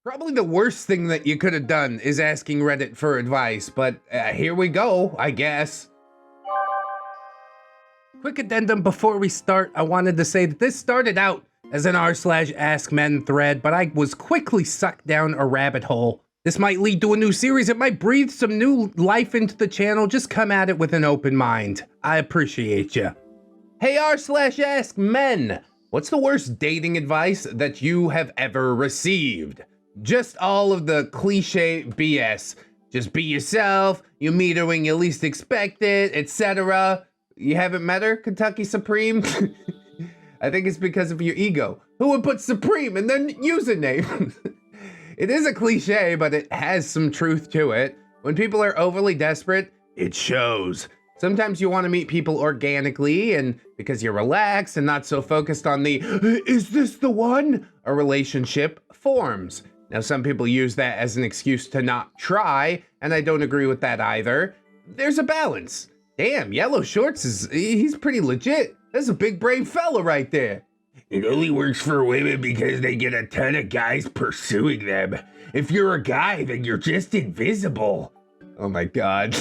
Probably the worst thing that you could have done is asking Reddit for advice, but here we go, I guess. Quick addendum before we start, I wanted to say that this started out as an r/askmen thread, but I was quickly sucked down a rabbit hole. This might lead to a new series, it might breathe some new life into the channel, just come at it with an open mind. I appreciate you. Hey r/askmen, what's the worst dating advice that you have ever received? Just all of the cliche BS. Just be yourself, you meet her when you least expect it, etc. You haven't met her, Kentucky Supreme? I think it's because of your ego. Who would put Supreme in their username? It is a cliche, but it has some truth to it. When people are overly desperate, it shows. Sometimes you want to meet people organically, and because you're relaxed and not so focused on the, is this the one? A relationship forms. Now, some people use that as an excuse to not try, and I don't agree with that either. There's a balance. Damn, Yellow Shorts he's pretty legit. That's a big brave fella right there. It only works for women because they get a ton of guys pursuing them. If you're a guy, then you're just invisible. Oh my God,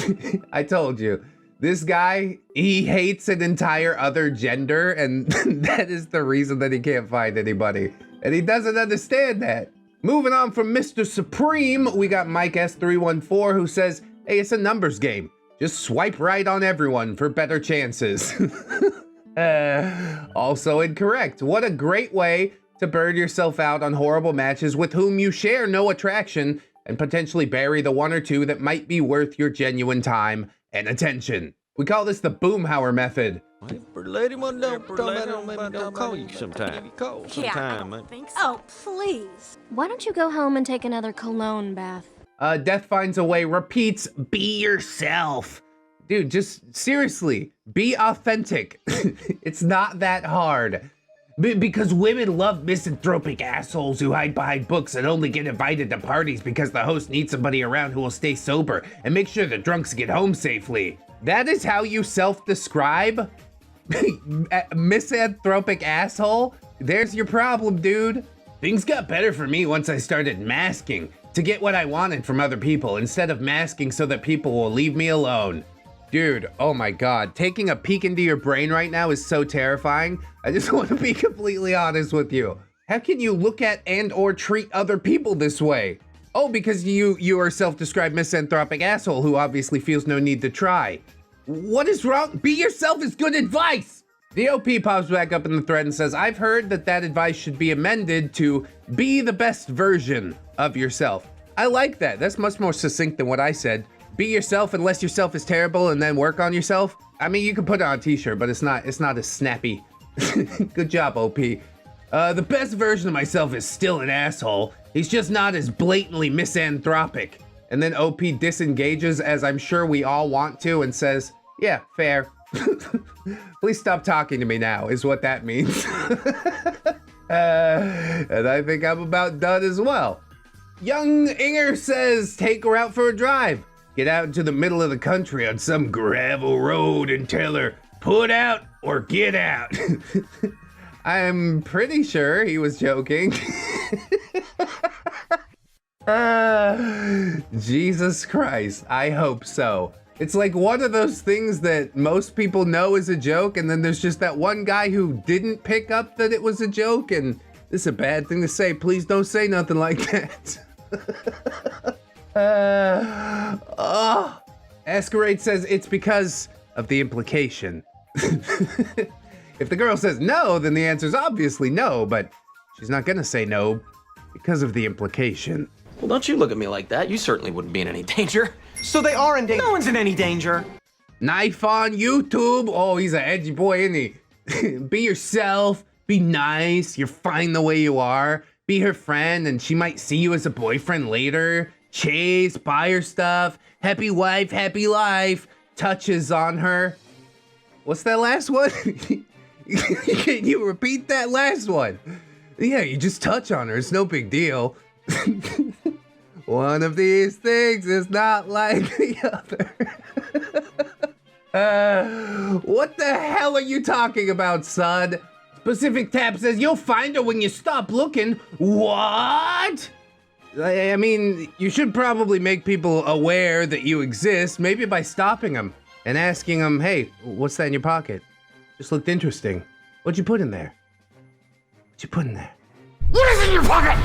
I told you. This guy, he hates an entire other gender, and that is the reason that he can't find anybody. And he doesn't understand that. Moving on from Mr. Supreme, we got Mike S314 who says, hey, it's a numbers game. Just swipe right on everyone for better chances. Also incorrect. What a great way to burn yourself out on horrible matches with whom you share no attraction and potentially bury the one or two that might be worth your genuine time and attention. We call this the Boomhauer method. Don't call you sometime. Call sometime. Oh, please. Why don't you go home and take another cologne bath? Death Finds a Way repeats, be yourself. Dude, just seriously, be authentic. It's not that hard. Because women love misanthropic assholes who hide behind books and only get invited to parties because the host needs somebody around who will stay sober and make sure the drunks get home safely. That is how you self-describe? Misanthropic asshole? There's your problem, dude. Things got better for me once I started masking to get what I wanted from other people instead of masking so that people will leave me alone. Dude, oh my God, taking a peek into your brain right now is so terrifying. I just want to be completely honest with you. How can you look at and or treat other people this way? Oh, because you are a self-described misanthropic asshole who obviously feels no need to try. What is wrong? Be yourself is good advice. The OP pops back up in the thread and says, I've heard that advice should be amended to be the best version of yourself. I like that. That's much more succinct than what I said. Be yourself unless yourself is terrible and then work on yourself. I mean, you can put it on a t-shirt, but it's not as snappy. Good job, OP. The best version of myself is still an asshole. He's just not as blatantly misanthropic. And then OP disengages, as I'm sure we all want to, and says, yeah, fair. Please stop talking to me now, is what that means. And I think I'm about done as well. Young Inger says, take her out for a drive. Get out into the middle of the country on some gravel road and tell her, put out or get out. I'm pretty sure he was joking. Jesus Christ, I hope so. It's like one of those things that most people know is a joke, and then there's just that one guy who didn't pick up that it was a joke, and this is a bad thing to say. Please don't say nothing like that. Ascarade says it's because of the implication. If the girl says no, then the answer is obviously no, but she's not gonna say no because of the implication. Well, don't you look at me like that. You certainly wouldn't be in any danger. So they are in danger. No one's in any danger. Knife on YouTube. Oh, he's an edgy boy, isn't he? Be yourself. Be nice. You're fine the way you are. Be her friend, and she might see you as a boyfriend later. Chase, buy her stuff. Happy wife, happy life. Touches on her. What's that last one? Can you repeat that last one? Yeah, you just touch on her. It's no big deal. One of these things is not like the other. What the hell are you talking about, son? Specific Tab says you'll find her when you stop looking. What? I mean, you should probably make people aware that you exist, maybe by stopping them and asking them, hey, what's that in your pocket? Just looked interesting. What'd you put in there? What'd you put in there? What is in your pocket?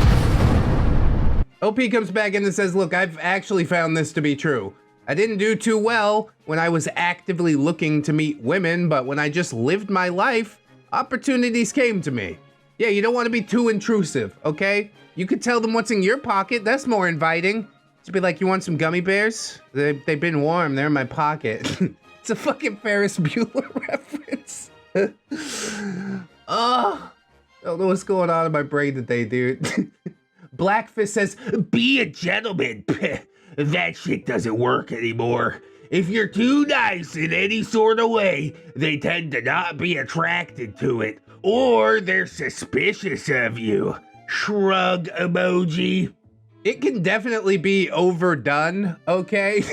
OP comes back in and says, look, I've actually found this to be true. I didn't do too well when I was actively looking to meet women, but when I just lived my life, opportunities came to me. Yeah, you don't want to be too intrusive, okay? You could tell them what's in your pocket. That's more inviting. Just be like, you want some gummy bears? They've been warm. They're in my pocket. It's a fucking Ferris Bueller reference. Oh, I don't know what's going on in my brain today, dude. Blackfist says, be a gentleman. That shit doesn't work anymore. If you're too nice in any sort of way, they tend to not be attracted to it. Or they're suspicious of you. Shrug emoji. It can definitely be overdone, okay?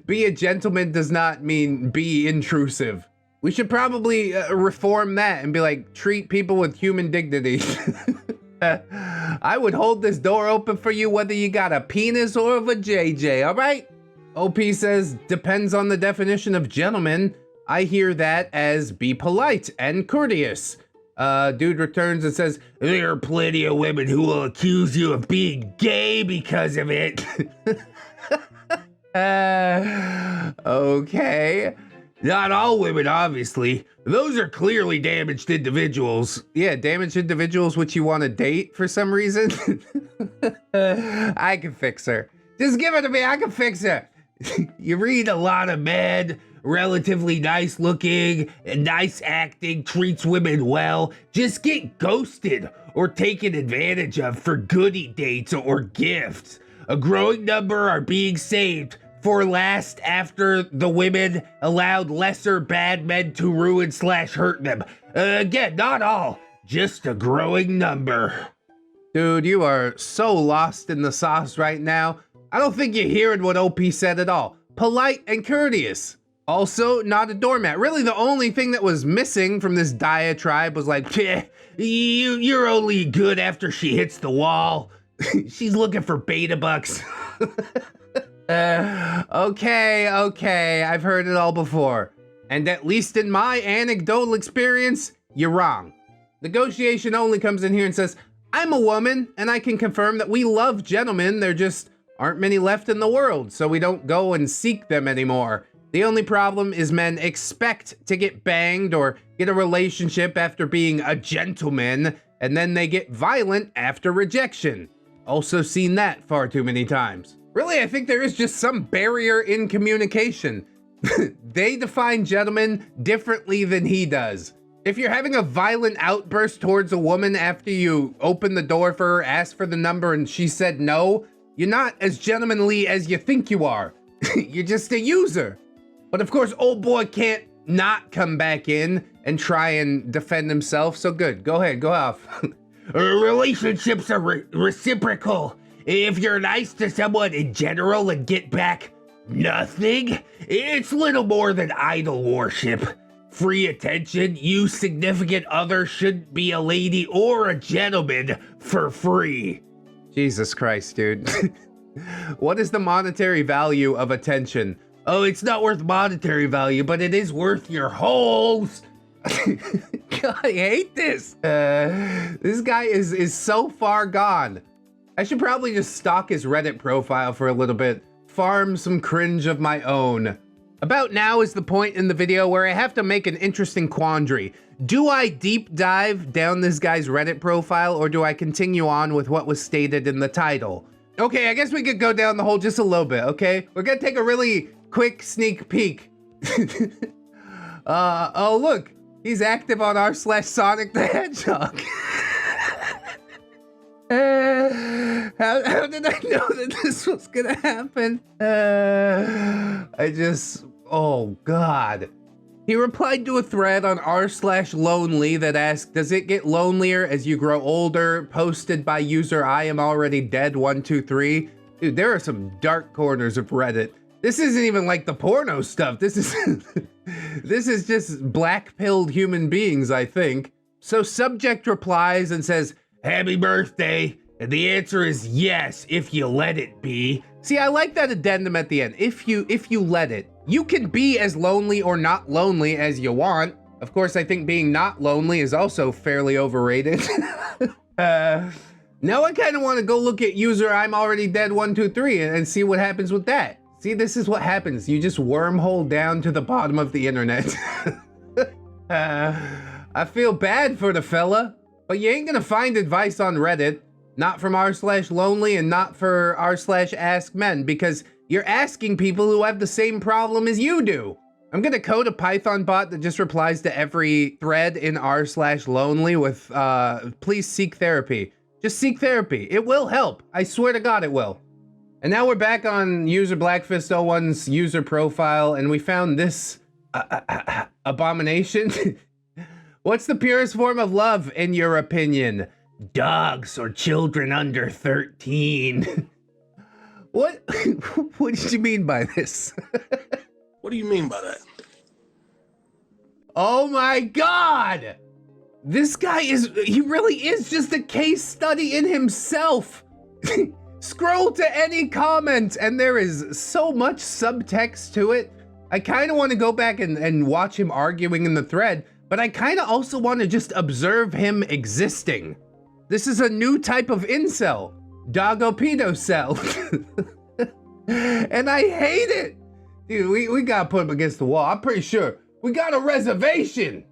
Be a gentleman does not mean be intrusive. We should probably reform that and be like, treat people with human dignity. I would hold this door open for you whether you got a penis or a JJ, all right? OP says, depends on the definition of gentleman. I hear that as be polite and courteous. Dude returns and says, there are plenty of women who will accuse you of being gay because of it. Okay. Not all women, obviously. Those are clearly damaged individuals. Yeah, damaged individuals which you want to date for some reason. I can fix her. Just give it to me, I can fix her. You read a lot of men, relatively nice looking, and nice acting, treats women well. Just get ghosted or taken advantage of for goodie dates or gifts. A growing number are being saved for last after the women allowed lesser bad men to ruin / hurt them. Again, not all, just a growing number. Dude, you are so lost in the sauce right now. I don't think you're hearing what OP said at all. Polite and courteous. Also, not a doormat. Really, the only thing that was missing from this diatribe was like, you're only good after she hits the wall. She's looking for beta bucks. Okay, I've heard it all before. And at least in my anecdotal experience, you're wrong. Negotiation only comes in here and says, I'm a woman, and I can confirm that we love gentlemen. There just aren't many left in the world, so we don't go and seek them anymore. The only problem is men expect to get banged or get a relationship after being a gentleman, and then they get violent after rejection. Also seen that far too many times. Really, I think there is just some barrier in communication. They define gentlemen differently than he does. If you're having a violent outburst towards a woman after you open the door for her, ask for the number, and she said no, you're not as gentlemanly as you think you are. You're just a user. But of course, old boy can't not come back in and try and defend himself. So good, go ahead, go off. Relationships are reciprocal. If you're nice to someone in general and get back nothing, it's little more than idol worship. Free attention, you significant other shouldn't be a lady or a gentleman for free. Jesus Christ, dude. What is the monetary value of attention? Oh, it's not worth monetary value, but it is worth your holes. God, I hate this. This guy is so far gone. I should probably just stalk his Reddit profile for a little bit, farm some cringe of my own. About now is the point in the video where I have to make an interesting quandary. Do I deep dive down this guy's Reddit profile, or do I continue on with what was stated in the title? Okay, I guess we could go down the hole just a little bit, okay? We're gonna take a really quick sneak peek. Oh look, he's active on r/Sonic the Hedgehog. How did I know that this was gonna happen? Oh God. He replied to a thread on r/lonely that asked, does it get lonelier as you grow older? Posted by user I am already dead 123. Dude, there are some dark corners of Reddit. This isn't even like the porno stuff. This is this is just black-pilled human beings, I think. So subject replies and says, happy birthday. And the answer is yes, if you let it be. See, I like that addendum at the end. If you let it. You can be as lonely or not lonely as you want. Of course, I think being not lonely is also fairly overrated. Now I kind of want to go look at user I'm already dead 123 and see what happens with that. See, this is what happens. You just wormhole down to the bottom of the internet. I feel bad for the fella, but you ain't gonna find advice on Reddit. Not from r/lonely and not for r/askmen, because you're asking people who have the same problem as you do. I'm gonna code a Python bot that just replies to every thread in r/lonely with, please seek therapy. Just seek therapy. It will help. I swear to God it will. And now we're back on user Blackfist01's user profile, and we found this abomination. What's the purest form of love, in your opinion? Dogs or children under 13. What? What did you mean by this? What do you mean by that? Oh my God! This guy he really is just a case study in himself. Scroll to any comment and there is so much subtext to it. I kind of want to go back and watch him arguing in the thread, but I kind of also want to just observe him existing. This is a new type of incel, doggo-pedo cell. And I hate it. Dude, we gotta put him against the wall. I'm pretty sure we got a reservation.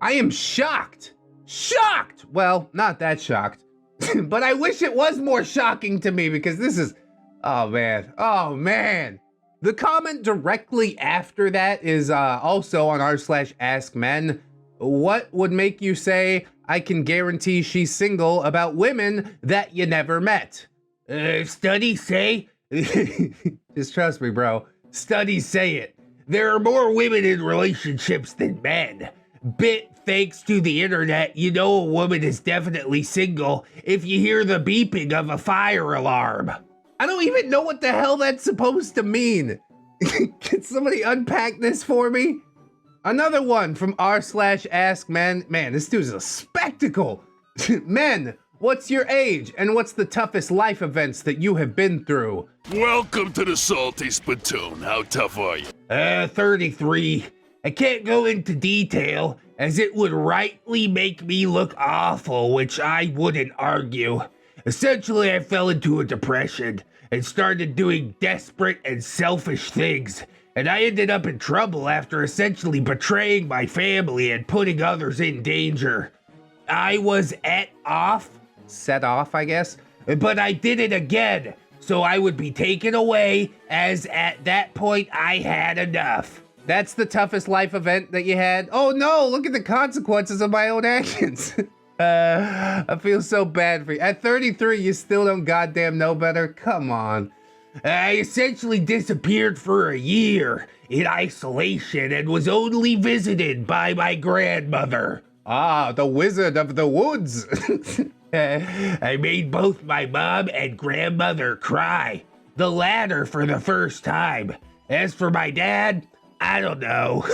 I am shocked. Shocked! Well, not that shocked. But I wish it was more shocking to me because this is, oh man, oh man. The comment directly after that is also on r/askmen. What would make you say, I can guarantee she's single, about women that you never met? Studies say, just trust me, bro. Studies say it. There are more women in relationships than men. Bit thanks to the internet, you know a woman is definitely single if you hear the beeping of a fire alarm. I don't even know what the hell that's supposed to mean. Can somebody unpack this for me? Another one from r/askmen. Man, this dude's a spectacle. Men, what's your age and what's the toughest life events that you have been through? Welcome to the Salty Spittoon. How tough are you? 33. I can't go into detail as it would rightly make me look awful, which I wouldn't argue. Essentially, I fell into a depression and started doing desperate and selfish things, and I ended up in trouble after essentially betraying my family and putting others in danger. I was set off, I guess, but I did it again, so I would be taken away, as at that point I had enough. That's the toughest life event that you had? Oh no, look at the consequences of my own actions. I feel so bad for you. At 33, you still don't goddamn know better? Come on. I essentially disappeared for a year in isolation and was only visited by my grandmother. Ah, the Wizard of the Woods. I made both my mom and grandmother cry, the latter for the first time. As for my dad, I don't know.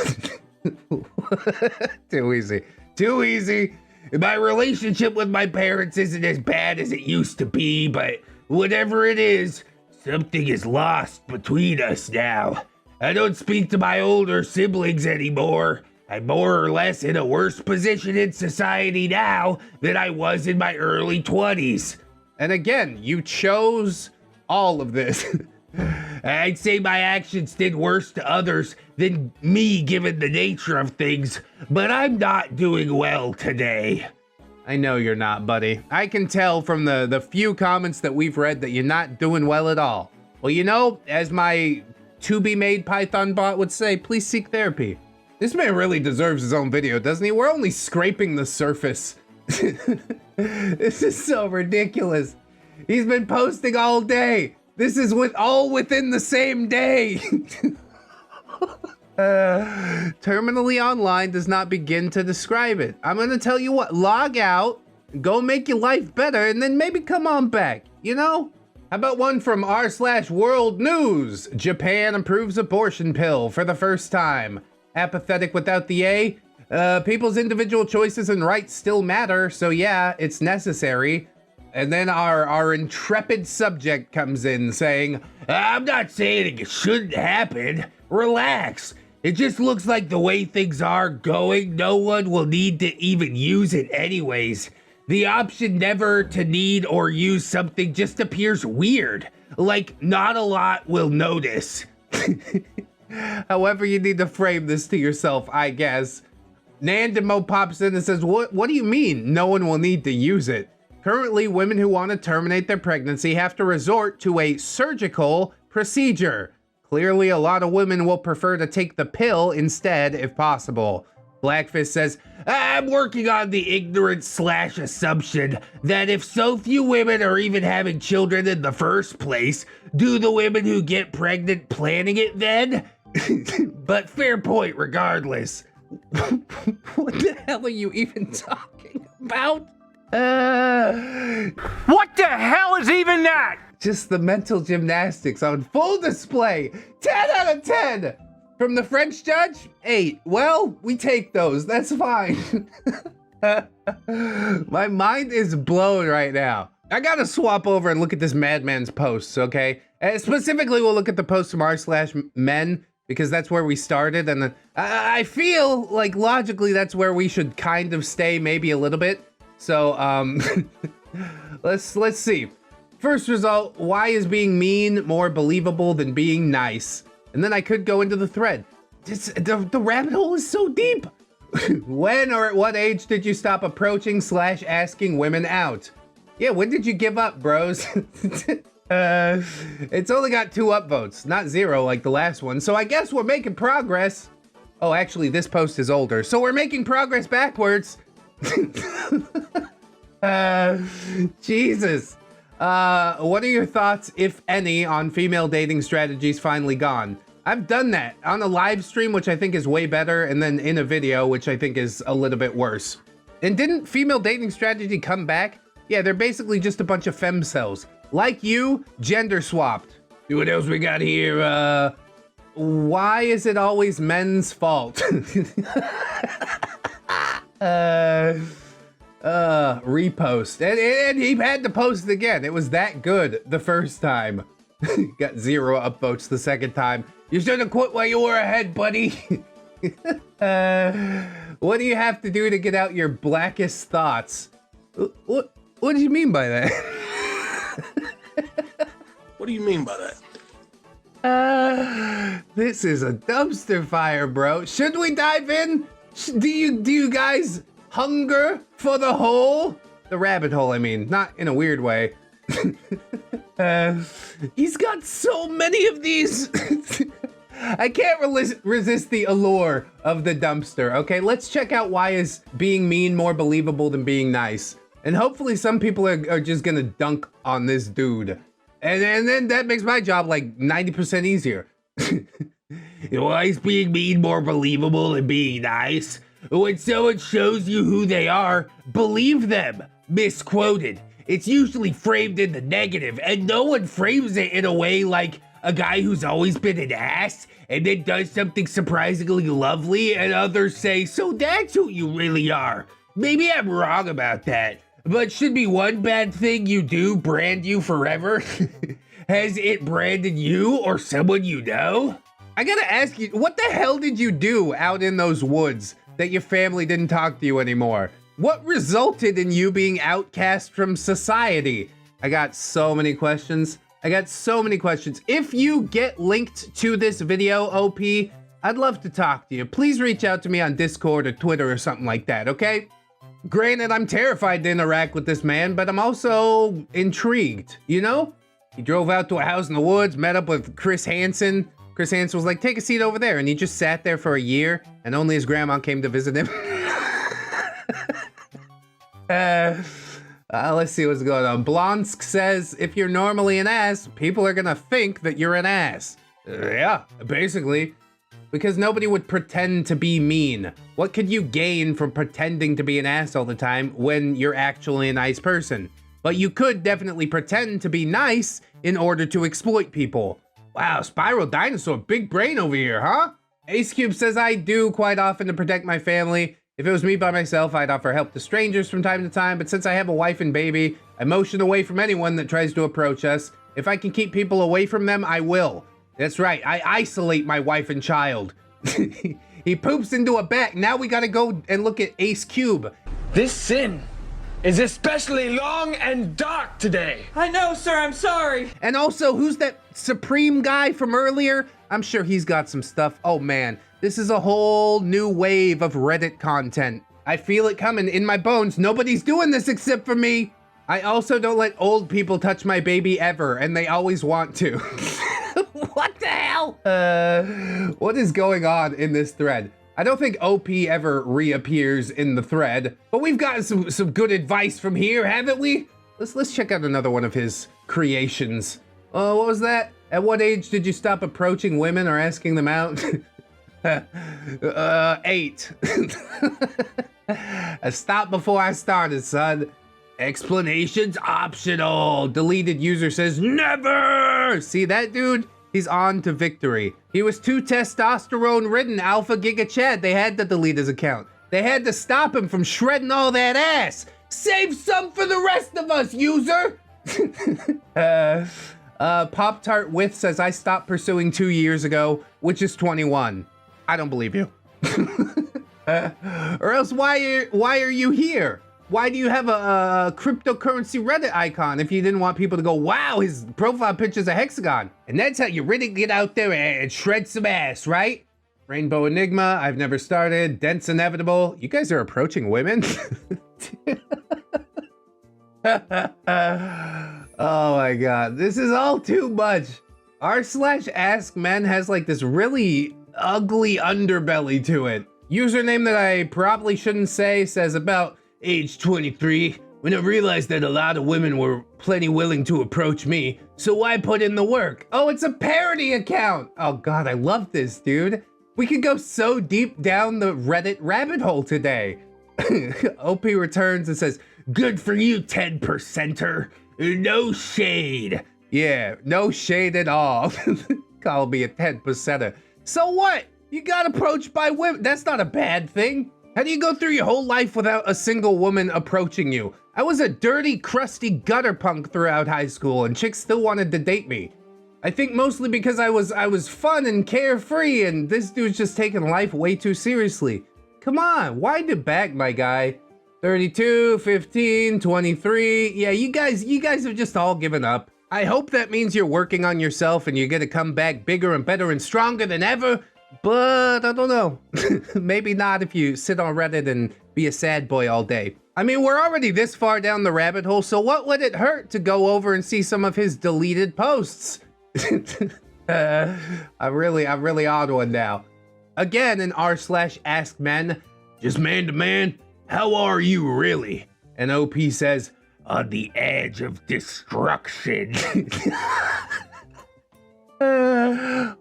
Too easy. Too easy. My relationship with my parents isn't as bad as it used to be, but whatever it is, something is lost between us now. I don't speak to my older siblings anymore. I'm more or less in a worse position in society now than I was in my early 20s. And again, you chose all of this. I'd say my actions did worse to others than me given the nature of things, but I'm not doing well today. I know you're not, buddy. I can tell from the few comments that we've read that you're not doing well at all. Well, you know, as my to-be-made Python bot would say, please seek therapy. This man really deserves his own video, doesn't he? We're only scraping the surface. This is so ridiculous. He's been posting all day. This is all within the same day. Terminally online does not begin to describe it. I'm gonna tell you what, log out, go make your life better, and then maybe come on back, you know? How about one from r/world news? Japan approves abortion pill for the first time. Apathetic without the A. People's individual choices and rights still matter, so yeah, it's necessary. And then our intrepid subject comes in saying, I'm not saying it shouldn't happen. Relax. It just looks like the way things are going, no one will need to even use it anyways. The option never to need or use something just appears weird. Like, not a lot will notice. However you need to frame this to yourself, I guess. Nandimo pops in and says, what do you mean no one will need to use it? Currently, women who want to terminate their pregnancy have to resort to a surgical procedure. Clearly, a lot of women will prefer to take the pill instead if possible. Blackfist says, I'm working on the ignorance/assumption that if so few women are even having children in the first place, do the women who get pregnant planning it then? But fair point regardless. What the hell are you even talking about? What the hell is even that? Just the mental gymnastics on full display. 10 out of 10. From the French judge, 8. Well, we take those. That's fine. My mind is blown right now. I gotta swap over and look at this madman's posts, okay? And specifically, we'll look at the posts from r/men because that's where we started. And I feel like logically that's where we should kind of stay maybe a little bit. So, let's see. First result, why is being mean more believable than being nice? And then I could go into the thread. The rabbit hole is so deep. When or at what age did you stop approaching/asking women out? Yeah, when did you give up, bros? It's only got 2 upvotes, not 0 like the last one. So I guess we're making progress. Oh, actually, this post is older. So we're making progress backwards. Jesus. What are your thoughts, if any, on female dating strategies finally gone? I've done that on a live stream, which I think is way better, and then in a video, which I think is a little bit worse. And didn't female dating strategy come back? Yeah, they're basically just a bunch of femcells. Like you, gender swapped. See what else we got here? Why is it always men's fault? Repost. And he had to post it again. It was that good the first time. Got 0 upvotes the second time. You should have quit while you were ahead, buddy. What do you have to do to get out your blackest thoughts? What do you mean by that? What do you mean by that? This is a dumpster fire, bro. Should we dive in? Do you guys hunger for the hole? The rabbit hole, I mean, not in a weird way. He's got so many of these. I can't resist the allure of the dumpster. Okay, let's check out why is being mean more believable than being nice. And hopefully some people are just gonna dunk on this dude. And then that makes my job like 90% easier. Why is being mean more believable than being nice? When someone shows you who they are, believe them. Misquoted. It's usually framed in the negative, and no one frames it in a way like a guy who's always been an ass and then does something surprisingly lovely, and others say, so that's who you really are. Maybe I'm wrong about that, but should be one bad thing you do brand you forever? Has it branded you or someone you know? I gotta ask you, what the hell did you do out in those woods that your family didn't talk to you anymore? What resulted in you being outcast from society? I got so many questions. If you get linked to this video, OP, I'd love to talk to you. Please reach out to me on Discord or Twitter or something like that, okay? Granted, I'm terrified to interact with this man, but I'm also intrigued, you know? He drove out to a house in the woods, met up with Chris Hansen. Chris Hansen was like, take a seat over there. And he just sat there for a year, and only his grandma came to visit him. Let's see what's going on. Blonsk says, if you're normally an ass, people are gonna think that you're an ass. Yeah, basically. Because nobody would pretend to be mean. What could you gain from pretending to be an ass all the time when you're actually a nice person? But you could definitely pretend to be nice in order to exploit people. Wow, Spiral Dinosaur, big brain over here, huh? Ace Cube says, I do quite often to protect my family. If it was me by myself, I'd offer help to strangers from time to time, but since I have a wife and baby, I motion away from anyone that tries to approach us. If I can keep people away from them, I will. That's right, I isolate my wife and child. He poops into a bag. Now we gotta go and look at Ace Cube. This sin is especially long and dark today. I know, sir, I'm sorry. And also, who's that Supreme guy from earlier? I'm sure he's got some stuff. Oh man, this is a whole new wave of Reddit content. I feel it coming in my bones. Nobody's doing this except for me. I also don't let old people touch my baby ever, and they always want to. What the hell? What is going on in this thread? I don't think OP ever reappears in the thread, but we've gotten some good advice from here, haven't we? Let's check out another one of his creations. Oh, what was that? At what age did you stop approaching women or asking them out? 8. I stopped before I started, son. Explanations optional. Deleted user says never. See that dude? He's on to victory. He was too testosterone-ridden alpha giga Chad. They had to delete his account. They had to stop him from shredding all that ass. Save some for the rest of us, user. Pop-Tart With says, I stopped pursuing 2 years ago, which is 21. I don't believe you. Or else why are you here? Why do you have a cryptocurrency Reddit icon if you didn't want people to go, wow, his profile picture's a hexagon? And that's how you really get out there and shred some ass, right? Rainbow Enigma, I've never started. Dense Inevitable, you guys are approaching women? Oh my god, this is all too much. r/askmen has like this really ugly underbelly to it. Username that I probably shouldn't say says about age 23, when I realized that a lot of women were plenty willing to approach me, so why put in the work? Oh, it's a parody account! Oh god, I love this, dude. We could go so deep down the Reddit rabbit hole today. OP returns and says, good for you, 10%er. No shade. Yeah, no shade at all. Call me a 10%er. So what? You got approached by women. That's not a bad thing. How do you go through your whole life without a single woman approaching you? I was a dirty, crusty gutter punk throughout high school, and chicks still wanted to date me. I think mostly because I was fun and carefree, and this dude's just taking life way too seriously. Come on, wind it back, my guy. 32, 15, 23. Yeah, you guys have just all given up. I hope that means you're working on yourself and you're gonna come back bigger and better and stronger than ever. But I don't know. Maybe not if you sit on Reddit and be a sad boy all day. I mean, we're already this far down the rabbit hole, so what would it hurt to go over and see some of his deleted posts? I'm really on one now. Again, in r/askmen, just man to man, how are you really? And OP says, on the edge of destruction.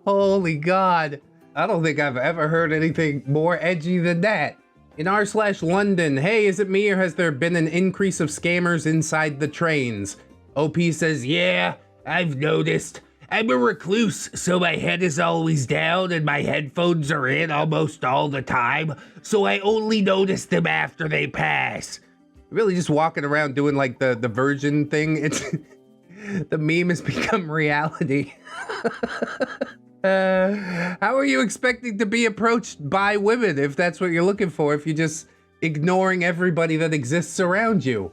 Holy God. I don't think I've ever heard anything more edgy than that. In r/London, hey, is it me or has there been an increase of scammers inside the trains? OP says, yeah, I've noticed. I'm a recluse, so my head is always down and my headphones are in almost all the time, so I only notice them after they pass. Really just walking around doing like the virgin thing. It's the meme has become reality. How are you expecting to be approached by women if that's what you're looking for, if you're just ignoring everybody that exists around you?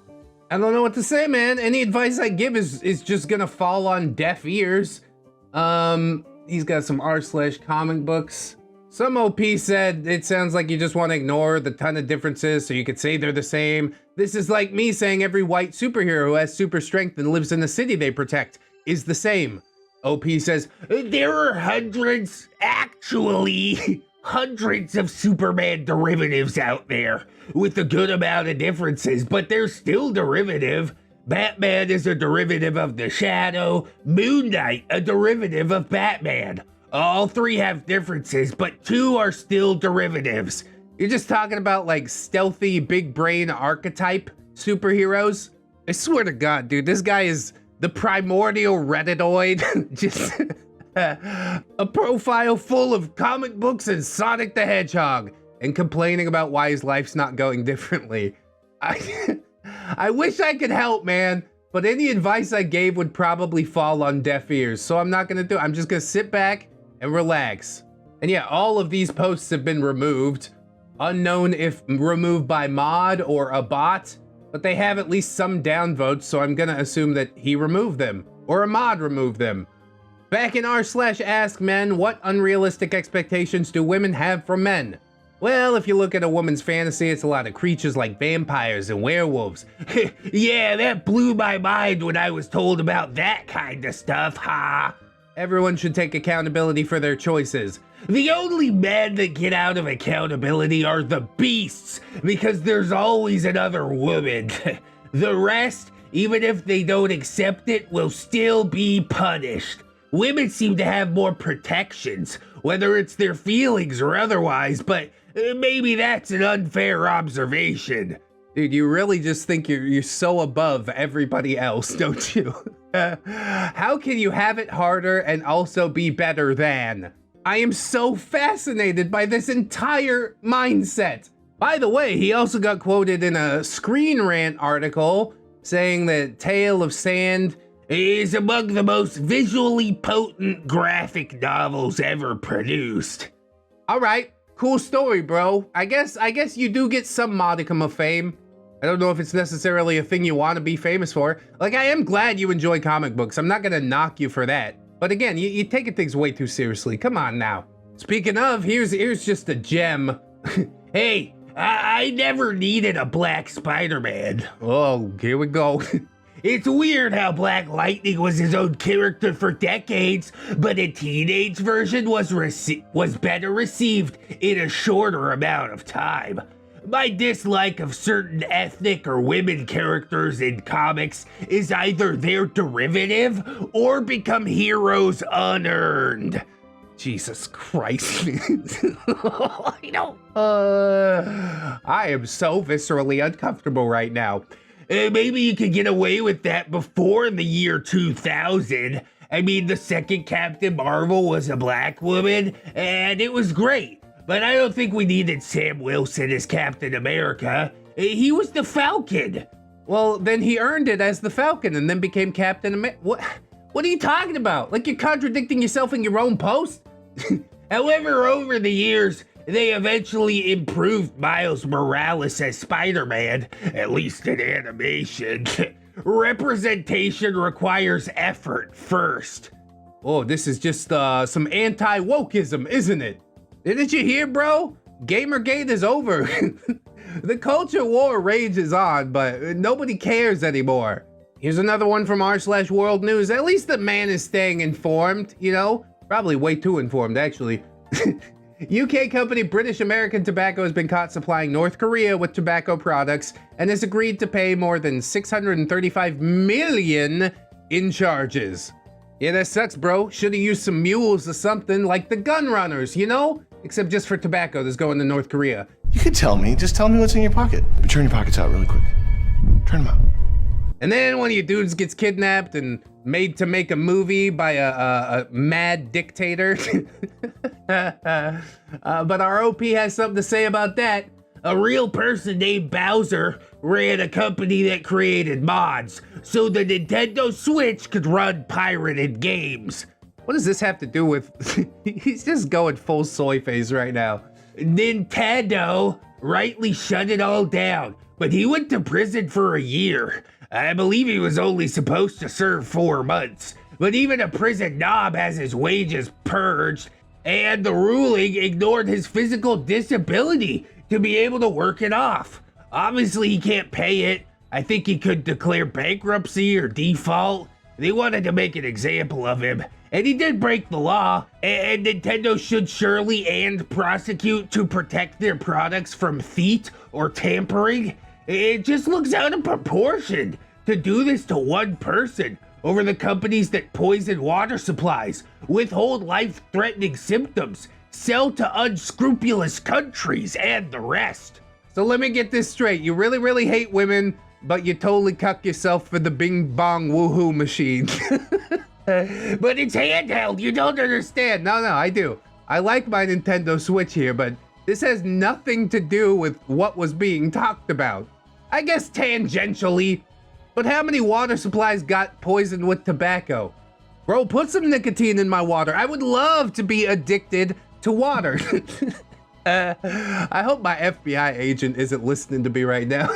I don't know what to say, man. Any advice I give is just gonna fall on deaf ears. He's got some r/comic books. Some OP said it sounds like you just want to ignore the ton of differences so you could say they're the same. This is like me saying every white superhero who has super strength and lives in the city they protect is the same. OP says, there are hundreds, actually, hundreds of Superman derivatives out there with a good amount of differences, but they're still derivative. Batman is a derivative of the Shadow, Moon Knight a derivative of Batman. All three have differences, but two are still derivatives. You're just talking about like stealthy, big brain archetype superheroes? I swear to God, dude, this guy is the primordial Redditoid. Just a profile full of comic books and Sonic the Hedgehog and complaining about why his life's not going differently. I wish I could help, man. but any advice I gave would probably fall on deaf ears, so I'm not gonna do it. I'm just gonna sit back and relax. And yeah, all of these posts have been removed. Unknown if removed by mod or a bot, but they have at least some downvotes, so I'm gonna assume that he removed them, or a mod removed them. Back in r/ask men, what unrealistic expectations do women have from men? Well, if you look at a woman's fantasy, it's a lot of creatures like vampires and werewolves. Yeah, that blew my mind when I was told about that kind of stuff, ha! Everyone should take accountability for their choices. The only men that get out of accountability are the beasts, because there's always another woman. The rest, even if they don't accept it, will still be punished. Women seem to have more protections, whether it's their feelings or otherwise, but maybe that's an unfair observation. Dude, you really just think you're so above everybody else, don't you? How can you have it harder and also be better than? I am so fascinated by this entire mindset. By the way, he also got quoted in a Screen Rant article saying that Tale of Sand is among the most visually potent graphic novels ever produced. All right, cool story, bro. I guess you do get some modicum of fame. I don't know if it's necessarily a thing you want to be famous for. Like, I am glad you enjoy comic books. I'm not gonna knock you for that. But again, you're taking things way too seriously. Come on now. Speaking of, here's just a gem. Hey, I never needed a black Spider-Man. Oh, here we go. It's weird how Black Lightning was his own character for decades, but a teenage version was better received in a shorter amount of time. My dislike of certain ethnic or women characters in comics is either their derivative or become heroes unearned. Jesus Christ. I am so viscerally uncomfortable right now. Maybe you could get away with that before the year 2000. I mean, the second Captain Marvel was a black woman, and it was great. But I don't think we needed Sam Wilson as Captain America. He was the Falcon. Well, then he earned it as the Falcon and then became Captain America. What are you talking about? Like, you're contradicting yourself in your own post? However, over the years, they eventually improved Miles Morales as Spider-Man, at least in animation. Representation requires effort first. Oh, this is just some anti-wokeism, isn't it? Didn't you hear, bro? Gamergate is over. The culture war rages on, but nobody cares anymore. Here's another one from r/World News. At least the man is staying informed, you know? Probably way too informed, actually. UK company British American Tobacco has been caught supplying North Korea with tobacco products and has agreed to pay more than $635 million in charges. Yeah, that sucks, bro. Should've used some mules or something like the gun runners, you know? Except just for tobacco that's going to North Korea. You could tell me. Just tell me what's in your pocket. But turn your pockets out really quick. Turn them out. And then one of your dudes gets kidnapped and made to make a movie by a mad dictator. But our OP has something to say about that. A real person named Bowser ran a company that created mods so the Nintendo Switch could run pirated games. What does this have to do with... He's just going full soy face right now. Nintendo rightly shut it all down, but he went to prison for a year. I believe he was only supposed to serve 4 months, but even a prison knob has his wages purged, and the ruling ignored his physical disability to be able to work it off. Obviously, he can't pay it. I think he could declare bankruptcy or default. They wanted to make an example of him, and he did break the law, and Nintendo should surely and prosecute to protect their products from theft or tampering. It just looks out of proportion to do this to one person over the companies that poison water supplies, withhold life-threatening symptoms, sell to unscrupulous countries, and the rest. So let me get this straight. You really, really hate women, but you totally cuck yourself for the bing bong woohoo machine. But it's handheld, you don't understand. No, I do. I like my Nintendo Switch here, but this has nothing to do with what was being talked about. I guess tangentially, But how many water supplies got poisoned with tobacco? Bro, put some nicotine in my water. I would love to be addicted to water. I hope my FBI agent isn't listening to me right now.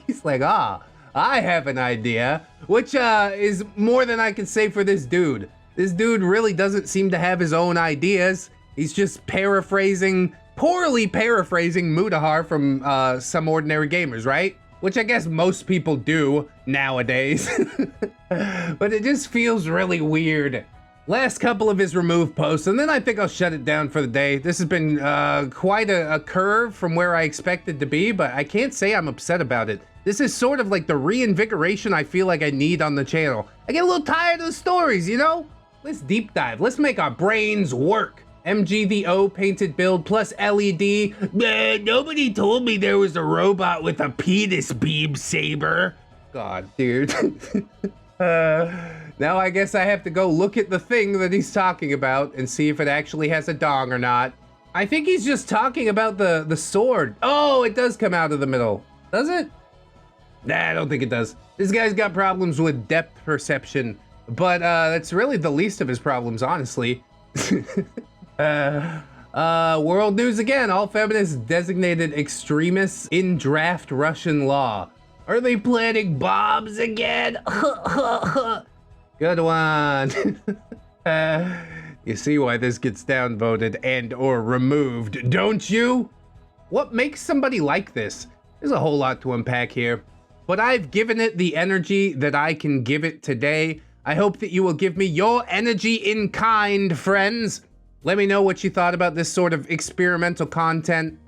He's like, I have an idea, which is more than I can say for this dude. This dude really doesn't seem to have his own ideas. He's just poorly paraphrasing Mudahar from Some Ordinary Gamers, right? Which I guess most people do nowadays. But it just feels really weird. Last couple of his removed posts, and then I think I'll shut it down for the day. This has been quite a curve from where I expected to be, but I can't say I'm upset about it. This is sort of like the reinvigoration I feel like I need on the channel. I get a little tired of the stories, you know? Let's deep dive. Let's make our brains work. MGVO painted build plus LED. Nobody told me there was a robot with a penis beam saber. God, dude. Now I guess I have to go look at the thing that he's talking about and see if it actually has a dong or not. I think he's just talking about the sword. Oh, it does come out of the middle. Does it? Nah, I don't think it does. This guy's got problems with depth perception, but that's really the least of his problems, honestly. World news again. All feminists designated extremists in draft Russian law. Are they planting bombs again? Good one. You see why this gets downvoted and or removed, don't you? What makes somebody like this? There's a whole lot to unpack here, but I've given it the energy that I can give it today. I hope that you will give me your energy in kind, friends. Let me know what you thought about this sort of experimental content.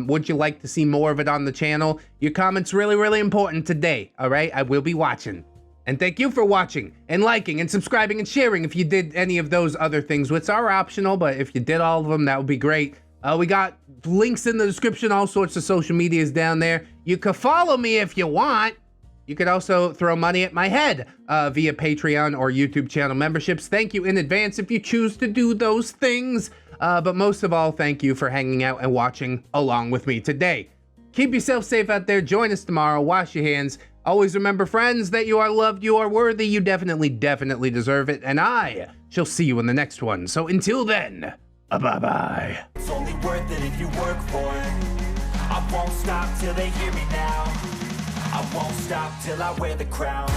Would you like to see more of it on the channel? Your comments really, really important today, all right? I will be watching. And thank you for watching and liking and subscribing and sharing if you did any of those other things, which are optional, but if you did all of them, that would be great. We got links in the description, all sorts of social medias down there. You could follow me if you want. You could also throw money at my head via Patreon or YouTube channel memberships. Thank you in advance if you choose to do those things. But most of all, thank you for hanging out and watching along with me today. Keep yourself safe out there. Join us tomorrow. Wash your hands. Always remember, friends, that you are loved, you are worthy, you definitely, definitely deserve it. And I shall see you in the next one. So until then, bye-bye. It's only worth it if you work for it. I won't stop till they hear me now. I won't stop till I wear the crown.